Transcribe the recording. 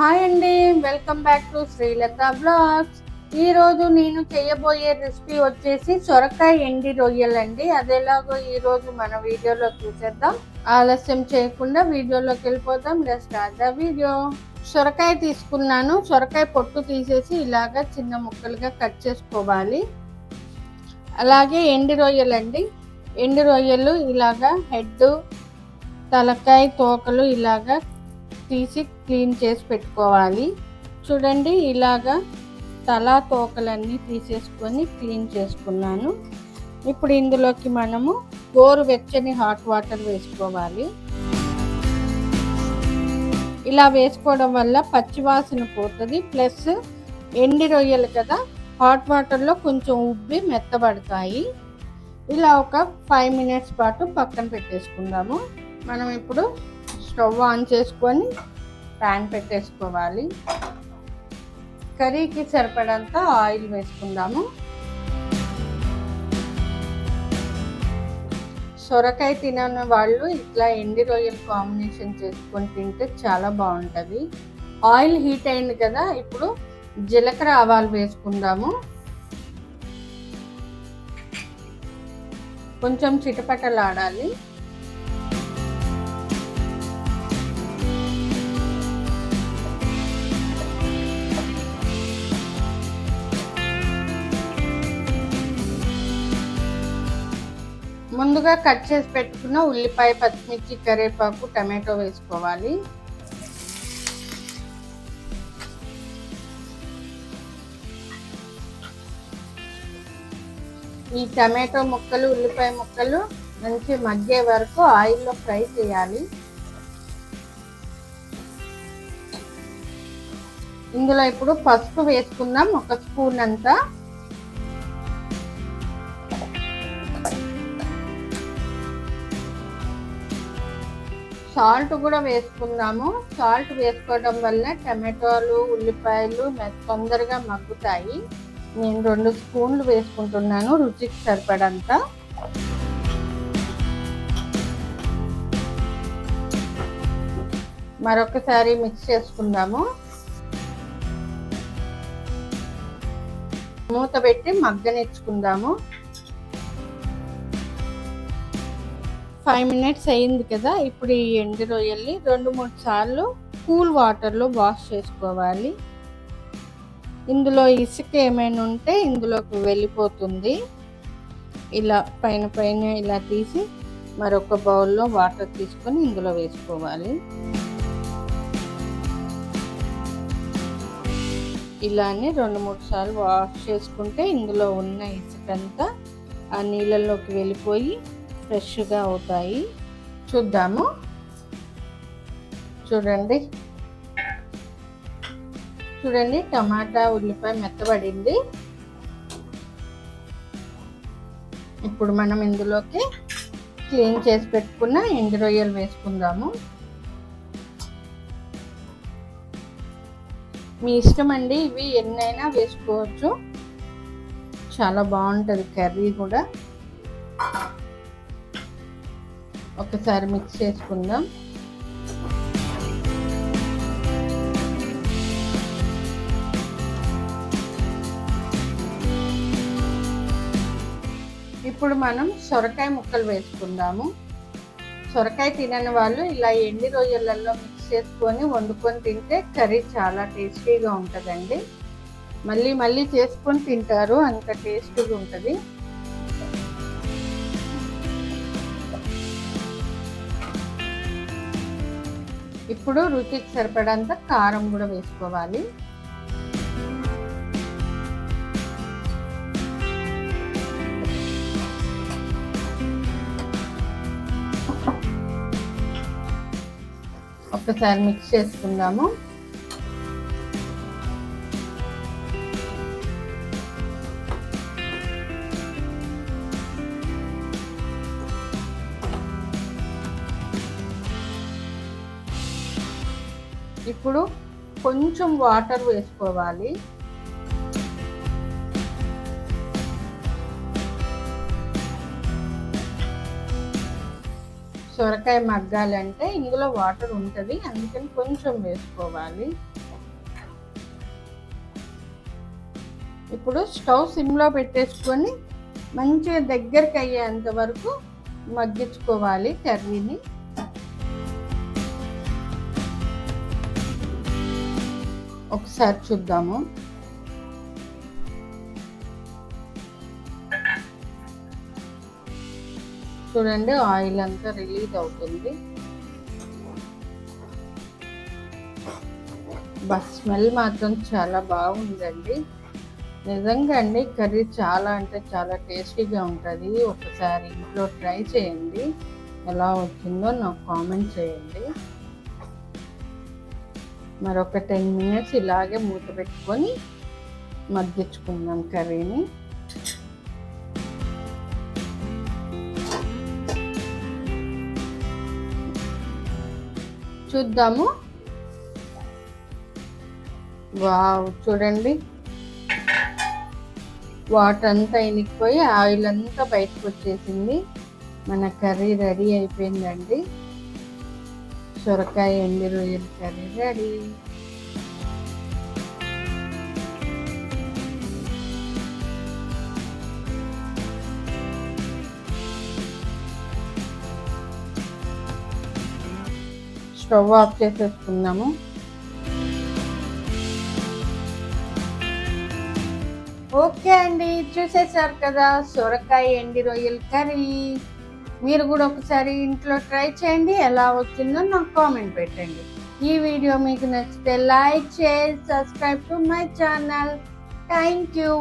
Hi అండి, welcome back to శ్రీలతావ్లాగ్స్. ఈరోజు నేను చేయబోయే రెసిపీ వచ్చేసి సొరకాయ ఎండి రొయ్యలు అండి. అదేలాగో ఈరోజు మన వీడియోలో చూసేద్దాం. ఆలస్యం చేయకుండా వీడియోలోకి వెళ్ళిపోతాం. Let's start the video. సొరకాయ తీసుకున్నాను. సొరకాయ పొట్టు తీసేసి ఇలాగా చిన్న ముక్కలుగా కట్ చేసుకోవాలి. అలాగే ఎండి రొయ్యలు అండి. ఎండి రొయ్యలు ఇలాగా హెడ్, తలకాయ, తోకలు ఇలాగా తీసి క్లీన్ చేసి పెట్టుకోవాలి. చూడండి, ఇలాగా తల తోకలన్నీ తీసేసుకొని క్లీన్ చేసుకున్నాను. ఇప్పుడు ఇందులోకి మనము గోరువెచ్చని హాట్ వాటర్ వేసుకోవాలి. ఇలా వేసుకోవడం వల్ల పచ్చివాసన పోతుంది. ప్లస్ ఎండి రొయ్యలు కదా, హాట్ వాటర్లో కొంచెం ఉబ్బి మెత్తబడతాయి. ఇలా ఒక 5 minutes పాటు పక్కన పెట్టేసుకుందాము. మనం ఇప్పుడు స్టవ్ ఆన్ చేసుకొని ప్యాన్ పెట్టేసుకోవాలి. కర్రీకి సరిపడంత ఆయిల్ వేసుకుందాము. సొరకాయ తినని వాళ్ళు ఇట్లా ఎండి రొయ్యలు కాంబినేషన్ చేసుకొని తింటే చాలా బాగుంటుంది. ఆయిల్ హీట్ అయింది కదా, ఇప్పుడు జీలకర్ర ఆవాలు వేసుకుందాము. కొంచెం చిటపటలాడాలి. ముందుగా కట్ చేసి పెట్టుకున్న ఉల్లిపాయ, పచ్చిమిర్చి, కరివేపాకు, టమాటో వేసుకోవాలి. ఈ టమాటో ముక్కలు, ఉల్లిపాయ ముక్కలు మంచి మగ్గే వరకు ఆయిల్లో ఫ్రై చేయాలి. ఇందులో ఇప్పుడు పసుపు వేసుకుందాం, 1 స్పూన్ అంతా. సాల్ట్ కూడా వేసుకుందాము. సాల్ట్ వేసుకోవడం వల్ల టమాటోలు, ఉల్లిపాయలు తొందరగా మగ్గుతాయి. నేను 2 స్పూన్లు వేసుకుంటున్నాను, రుచికి సరిపడంత. మరొకసారి మిక్స్ చేసుకుందాము. మూత పెట్టి మగ్గనిచ్చుకుందాము. 5 minutes అయింది కదా. ఇప్పుడు ఈ ఎండు రొయ్యల్ని 2-3 సార్లు కూల్ వాటర్లో వాష్ చేసుకోవాలి. ఇందులో ఇసుక ఏమైనా ఉంటే ఇందులోకి వెళ్ళిపోతుంది. ఇలా పైన ఇలా తీసి మరొక బౌల్లో వాటర్ తీసుకొని ఇందులో వేసుకోవాలి. ఇలానే 2-3 సార్లు వాష్ చేసుకుంటే ఇందులో ఉన్న ఇసుకంతా ఆ నీళ్ళలోకి వెళ్ళిపోయి ఫ్రెష్గా అవుతాయి. చూద్దాము. చూడండి, టమాటా, ఉల్లిపాయ మెత్తబడింది. ఇప్పుడు మనం ఇందులోకి క్లీన్ చేసి పెట్టుకున్న ఎండు రొయ్యలు వేసుకుందాము. మీ ఇష్టం అండి, ఇవి ఎన్నైనా వేసుకోవచ్చు. చాలా బాగుంటుంది కర్రీ కూడా. ఒకసారి మిక్స్ చేసుకుందాం. ఇప్పుడు మనం సొరకాయ ముక్కలు వేసుకుందాము. సొరకాయ తినని వాళ్ళు ఇలా ఎండి రొయ్యలలో మిక్స్ చేసుకొని వండుకొని తింటే కర్రీ చాలా టేస్టీగా ఉంటుందండి. మళ్ళీ చేసుకొని తింటారు, అంత టేస్టీగా ఉంటుంది. ఇప్పుడు రుచికి సరిపడంత కారం కూడా వేసుకోవాలి. ఒకసారి మిక్స్ చేసుకుందాము. ఇప్పుడు కొంచెం వాటర్ వేసుకోవాలి. సొరకాయ మగ్గాలంటే ఇందులో వాటర్ ఉంటుంది, అందుకని కొంచెం వేసుకోవాలి. ఇప్పుడు స్టవ్ సిమ్లో పెట్టేసుకొని మంచిగా దగ్గరికి అయ్యేంత వరకు మగ్గించుకోవాలి కర్రీని. ఒకసారి చూద్దాము. చూడండి, ఆయిల్ అంతా రిలీజ్ అవుతుంది. స్మెల్ మాత్రం చాలా బాగుందండి. నిజంగా అండి, కర్రీ చాలా అంటే చాలా టేస్టీగా ఉంటుంది. ఒకసారి ఇంట్లో ట్రై చేయండి, ఎలా వచ్చిందో నాకు కామెంట్ చేయండి. మరొక 10 minutes ఇలాగే మూత పెట్టుకొని మగ్గించుకుందాం కర్రీని. చూద్దాము. వావ్, చూడండి, వాటర్ అంతా ఇనికిపోయి ఆయిల్ అంతా బయటకు వచ్చేసింది. మన కర్రీ రెడీ అయిపోయిందండి. సొరకాయ ఎండు రొయ్యల కర్రీ రెడీ. స్టవ్ ఆఫ్ చేసేసుకుందాము. ఓకే అండి, చూసేసారు కదా సొరకాయ ఎండు రొయ్యల కర్రీ. మీరు కూడా ఒకసారి ఇంట్లో ట్రై చేయండి, ఎలా వచ్చిందో నాకు కామెంట్ పెట్టండి. ఈ వీడియో మీకు నచ్చితే like, share, subscribe to my channel. Thank you.